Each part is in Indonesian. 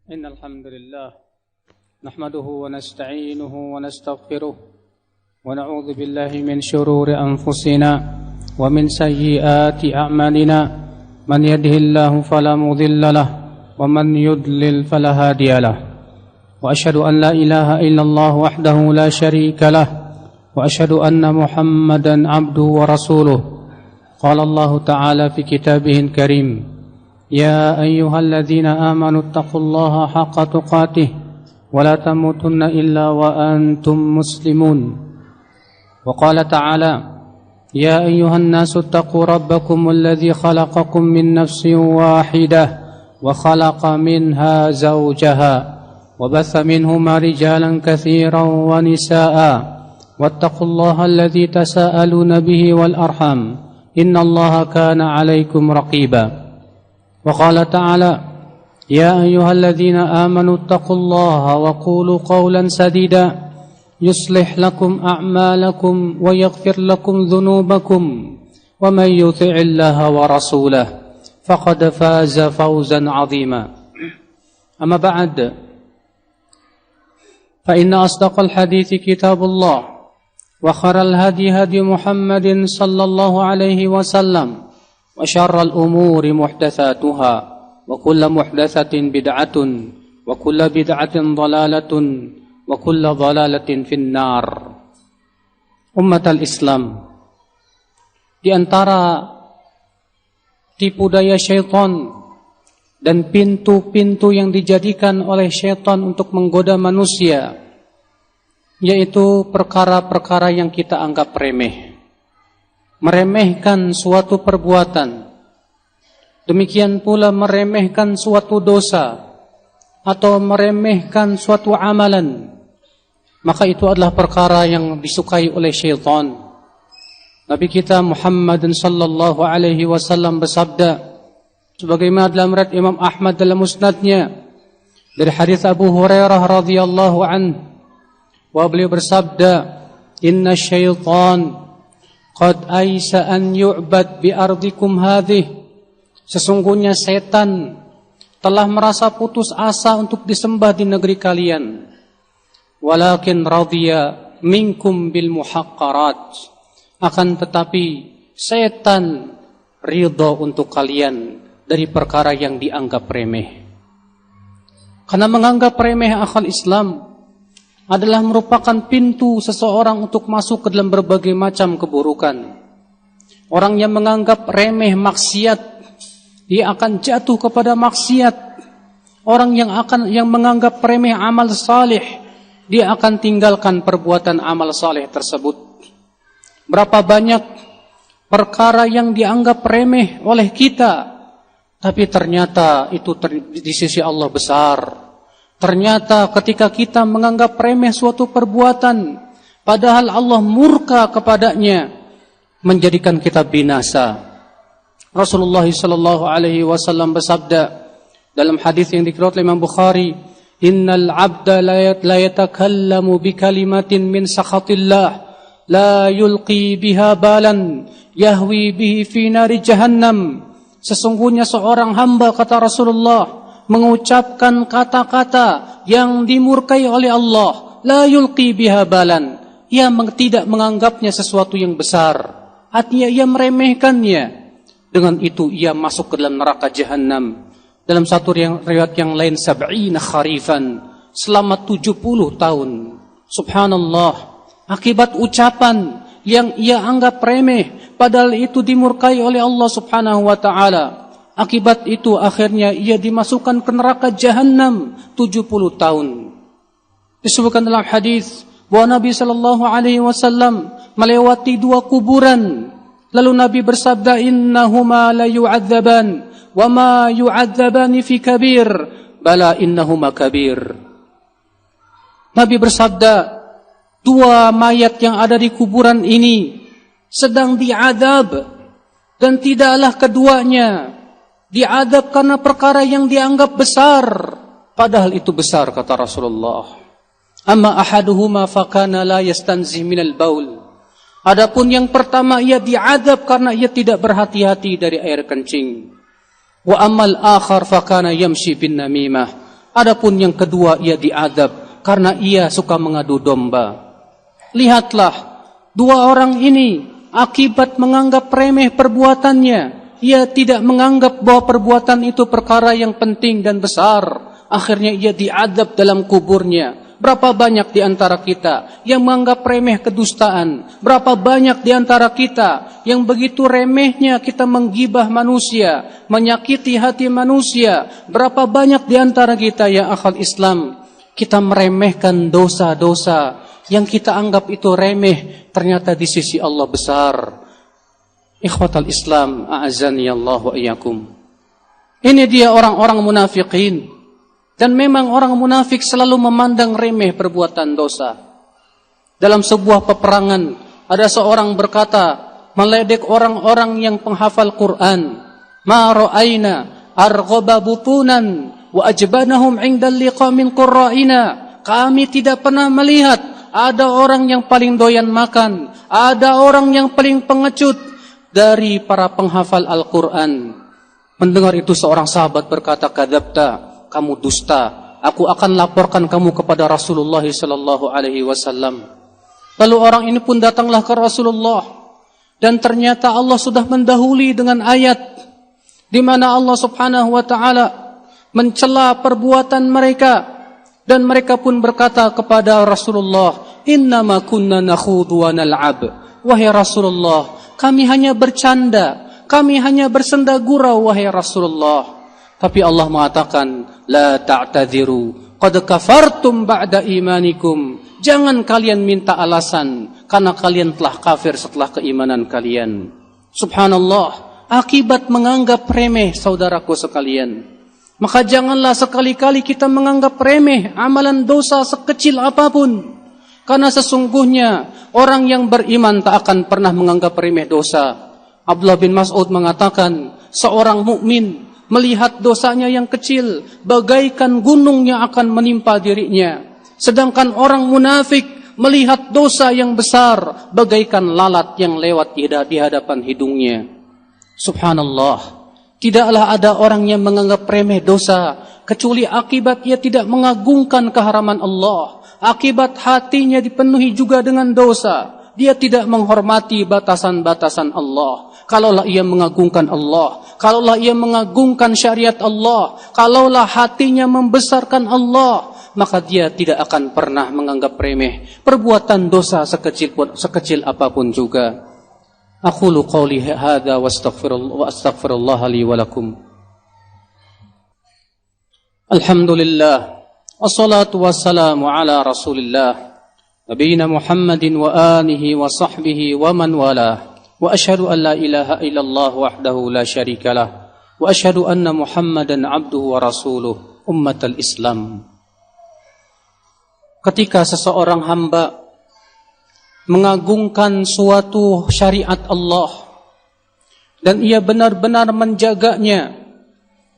إن الحمد لله نحمده ونستعينه ونستغفره ونعوذ بالله من شرور أنفسنا ومن سيئات أعمالنا من يهده الله فلا مضل له ومن يضلل فلا هادي له وأشهد أن لا إله إلا الله وحده لا شريك له وأشهد أن محمدا عبده ورسوله قال الله تعالى في كتابه الكريم يا أيها الذين آمنوا اتقوا الله حق تقاته ولا تموتن إلا وأنتم مسلمون وقال تعالى يا أيها الناس اتقوا ربكم الذي خلقكم من نفس واحدة وخلق منها زوجها وبث منهما رجالا كثيرا ونساء واتقوا الله الذي تساءلون به والأرحام إن الله كان عليكم رقيبا وقال تعالى يا أيها الذين آمنوا اتقوا الله وقولوا قولا سديدا يصلح لكم أعمالكم ويغفر لكم ذنوبكم ومن يطع الله ورسوله فقد فاز فوزا عظيما أما بعد فإن أصدق الحديث كتاب الله وخير الهدي هدي محمد صلى الله عليه وسلم وشر الأمور محدثاتها وكل محدثة بدعة وكل بدعة ضلالة وكل ضلالة في النار. Ummatal Islam, di antara tipu daya syaitan dan pintu-pintu yang dijadikan oleh syaitan untuk menggoda manusia, yaitu perkara-perkara yang kita anggap remeh. Meremehkan suatu perbuatan, demikian pula meremehkan suatu dosa atau meremehkan suatu amalan, maka itu adalah perkara yang disukai oleh syaitan. Nabi kita Muhammad sallallahu alaihi wasallam bersabda sebagaimana dalam riwayat Imam Ahmad dalam musnadnya dari hadis Abu Hurairah radhiyallahu anhu, wa beliau bersabda inna syaitan qad aisa an yu'bad bi ardikum hadhih, sesungguhnya setan telah merasa putus asa untuk disembah di negeri kalian. Walakin radhiya minkum bil muhaqqarat, akan tetapi setan ridha untuk kalian dari perkara yang dianggap remeh. Karena menganggap remeh akal Islam adalah merupakan pintu seseorang untuk masuk ke dalam berbagai macam keburukan. Orang yang menganggap remeh maksiat, dia akan jatuh kepada maksiat. Orang yang menganggap remeh amal saleh, dia akan tinggalkan perbuatan amal saleh tersebut. Berapa banyak perkara yang dianggap remeh oleh kita, tapi ternyata itu di sisi Allah besar. Ternyata ketika kita menganggap remeh suatu perbuatan, padahal Allah murka kepadanya, menjadikan kita binasa. Rasulullah sallallahu alaihi wasallam bersabda dalam hadis yang diriwayatkan oleh Imam Bukhari, "Innal 'abda la yatakallamu bi kalimatin min sakhatillah la yulqi biha balan yahwi bihi fi nari jahannam." Sesungguhnya seorang hamba, kata Rasulullah, mengucapkan kata-kata yang dimurkai oleh Allah, la yulqi biha balan, ia tidak menganggapnya sesuatu yang besar, artinya ia meremehkannya. Dengan itu ia masuk ke dalam neraka jahanam. Dalam satu riwayat yang lain, 70 kharifan, selama 70 tahun. Subhanallah, akibat ucapan yang ia anggap remeh, padahal itu dimurkai oleh Allah subhanahu wa ta'ala. Akibat itu akhirnya ia dimasukkan ke neraka jahanam 70 tahun. Disebutkan dalam hadis bahwa Nabi sallallahu alaihi wasallam melewati 2 kuburan. Lalu Nabi bersabda, innahuma la yu'adzaban wa ma yu'adzabani fi kabir, bala innahuma kabir. Nabi bersabda, 2 mayat yang ada di kuburan ini sedang diadab, dan tidaklah keduanya diadab karena perkara yang dianggap besar, padahal itu besar, kata Rasulullah. Amma ahaduhuma fakana la yastanzi minal baul. Adapun yang pertama, ia diadab karena ia tidak berhati-hati dari air kencing. Wa ammal akhar fakana yamshi bin namimah. Adapun yang kedua, ia diadab karena ia suka mengadu domba. Lihatlah, dua orang ini akibat menganggap remeh perbuatannya, ia tidak menganggap bahwa perbuatan itu perkara yang penting dan besar. Akhirnya ia diadab dalam kuburnya. Berapa banyak di antara kita yang menganggap remeh kedustaan? Berapa banyak di antara kita yang begitu remehnya kita menggibah manusia, menyakiti hati manusia? Berapa banyak di antara kita ya akhal Islam, kita meremehkan dosa-dosa yang kita anggap itu remeh, ternyata di sisi Allah besar. Ikhwatal Islam, a'azani Allah wa iyyakum. Ini dia orang-orang munafikin. Dan memang orang munafik selalu memandang remeh perbuatan dosa. Dalam sebuah peperangan, ada seorang berkata, meledek orang-orang yang penghafal Quran, "Ma ra'ayna arghaba butunan wa ajbanahum 'inda liqa min qurra'ina." Kami tidak pernah melihat ada orang yang paling doyan makan, ada orang yang paling pengecut dari para penghafal Al-Quran. Mendengar itu seorang sahabat berkata, "Kadzabta, kamu dusta. Aku akan laporkan kamu kepada Rasulullah sallallahu alaihi wasallam." Lalu orang ini pun datanglah ke Rasulullah, dan ternyata Allah sudah mendahului dengan ayat di mana Allah Subhanahu wa taala mencela perbuatan mereka, dan mereka pun berkata kepada Rasulullah, "Innama kunna nakhudu wa nal'ab." Wahai Rasulullah, kami hanya bercanda, kami hanya bersenda gurau wahai Rasulullah. Tapi Allah mengatakan, "La ta'tadhiru, qad kafartum ba'da imanikum." Jangan kalian minta alasan, karena kalian telah kafir setelah keimanan kalian. Subhanallah, akibat menganggap remeh saudaraku sekalian. Maka janganlah sekali-kali kita menganggap remeh amalan dosa sekecil apapun. Karena sesungguhnya orang yang beriman tak akan pernah menganggap remeh dosa. Abdullah bin Mas'ud mengatakan, seorang mukmin melihat dosanya yang kecil bagaikan gunung yang akan menimpa dirinya. Sedangkan orang munafik melihat dosa yang besar bagaikan lalat yang lewat di hadapan hidungnya. Subhanallah, tidaklah ada orang yang menganggap remeh dosa kecuali akibat ia tidak mengagungkan keharaman Allah. Akibat hatinya dipenuhi juga dengan dosa. Dia tidak menghormati batasan-batasan Allah. Kalaulah ia mengagungkan Allah, kalaulah ia mengagungkan syariat Allah, kalaulah hatinya membesarkan Allah, maka dia tidak akan pernah menganggap remeh perbuatan dosa sekecil apapun juga. Aqulu qawli hadza wa astaghfirullah li wa lakum. Alhamdulillah, wassalatu wassalamu ala Rasulillah, nabiyina Muhammadin wa alihi wa sahbihi wa man walah. Wa asyhadu an la ilaha illallah wahdahu la syarika lah, wa asyhadu anna Muhammadan abduhu wa rasuluh. Ummatal Islam, ketika seseorang hamba mengagungkan suatu syariat Allah dan ia benar-benar menjaganya,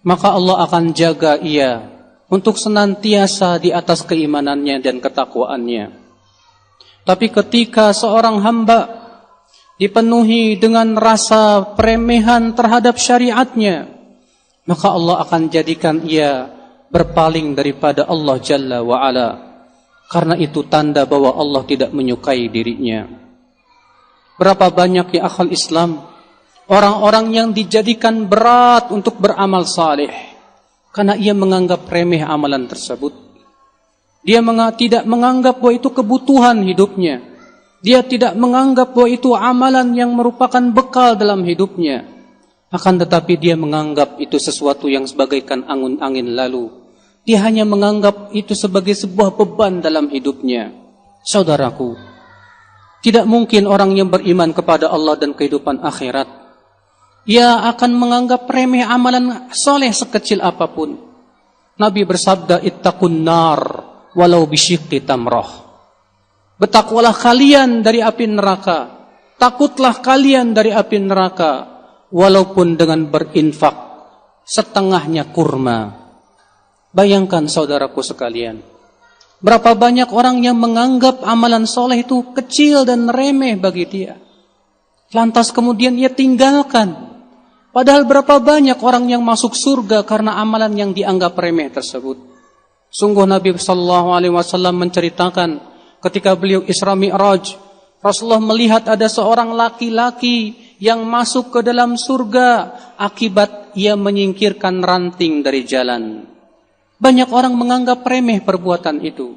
maka Allah akan jaga ia untuk senantiasa di atas keimanannya dan ketakwaannya. Tapi ketika seorang hamba dipenuhi dengan rasa peremehan terhadap syariatnya, maka Allah akan jadikan ia berpaling daripada Allah Jalla wa'ala. Karena itu tanda bahwa Allah tidak menyukai dirinya. Berapa banyak ya akhal Islam orang-orang yang dijadikan berat untuk beramal saleh karena ia menganggap remeh amalan tersebut. Dia tidak menganggap bahwa itu kebutuhan hidupnya. Dia tidak menganggap bahwa itu amalan yang merupakan bekal dalam hidupnya. Akan tetapi dia menganggap itu sesuatu yang sebagaikan angin lalu. Dia hanya menganggap itu sebagai sebuah beban dalam hidupnya. Saudaraku, tidak mungkin orang yang beriman kepada Allah dan kehidupan akhirat, ia akan menganggap remeh amalan soleh sekecil apapun. Nabi bersabda, "Ittaqun nar walau bisyiqqi tamrah." Bertakwalah kalian dari api neraka, takutlah kalian dari api neraka, walaupun dengan berinfak setengahnya kurma. Bayangkan saudaraku sekalian, berapa banyak orang yang menganggap amalan soleh itu kecil dan remeh bagi dia. Lantas kemudian ia tinggalkan. Padahal berapa banyak orang yang masuk surga karena amalan yang dianggap remeh tersebut. Sungguh Nabi sallallahu alaihi wasallam menceritakan ketika beliau Isra Mi'raj, Rasulullah melihat ada seorang laki-laki yang masuk ke dalam surga akibat ia menyingkirkan ranting dari jalan. Banyak orang menganggap remeh perbuatan itu,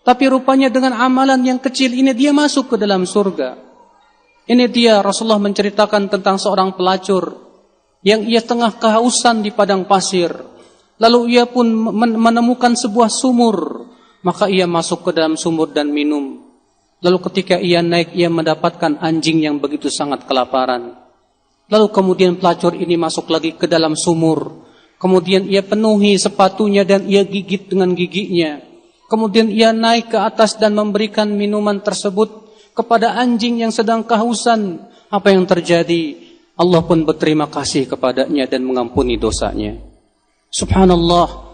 tapi rupanya dengan amalan yang kecil ini dia masuk ke dalam surga. Ini dia Rasulullah menceritakan tentang seorang pelacur yang ia tengah kehausan di padang pasir. Lalu ia pun menemukan sebuah sumur, maka ia masuk ke dalam sumur dan minum. Lalu ketika ia naik, ia mendapatkan anjing yang begitu sangat kelaparan. Lalu kemudian pelacur ini masuk lagi ke dalam sumur. Kemudian ia penuhi sepatunya dan ia gigit dengan giginya. Kemudian ia naik ke atas dan memberikan minuman tersebut kepada anjing yang sedang kehausan. Apa yang terjadi? Allah pun berterima kasih kepadanya dan mengampuni dosanya. Subhanallah.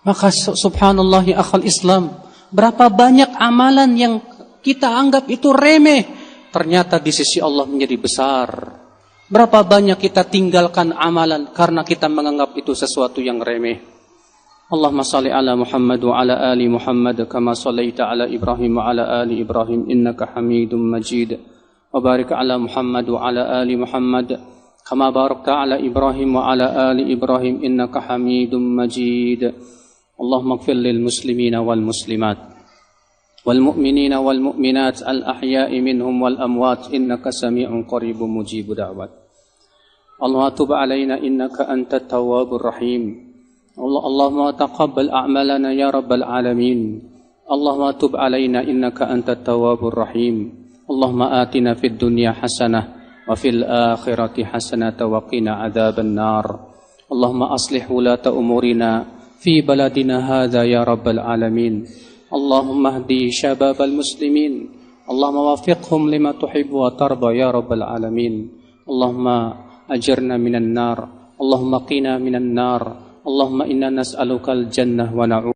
Maka subhanallah ya akhal Islam, berapa banyak amalan yang kita anggap itu remeh, ternyata di sisi Allah menjadi besar. Berapa banyak kita tinggalkan amalan karena kita menganggap itu sesuatu yang remeh. Allahumma salli ala Muhammad wa ala ali Muhammad kama sallaita ala Ibrahim wa ala ali Ibrahim innaka Hamidum Majid. Wa barik ala Muhammad wa ala ali Muhammad kama barakta ala Ibrahim wa ala ali Ibrahim innaka Hamidum Majid. Allahumma ighfir lil muslimina wal muslimat wal mu'minina wal mu'minat al ahya'i minhum wal amwat innaka sami'un qaribun mujibud da'wat. Allahumma tub alaina innaka antat tawwabur rahim. Allahumma taqabbal a'malana ya rabbal alamin. Allahumma tub alaina innaka antat tawwabur rahim. Allahumma atina fid dunya hasanah wa fil akhirati hasanah wa qina adzaban nar. Allahumma aslih wulata umurina fi baladina hadza ya rabbal alamin. Allahumma hdi syababal muslimin. Allahumma wafiqhum lima tuhibbu wa tarda ya rabbal alamin. Allahumma ajirna minan nar. Allahumma qina minan nar. Allahumma inna nas'alukal jannah wa na'udzu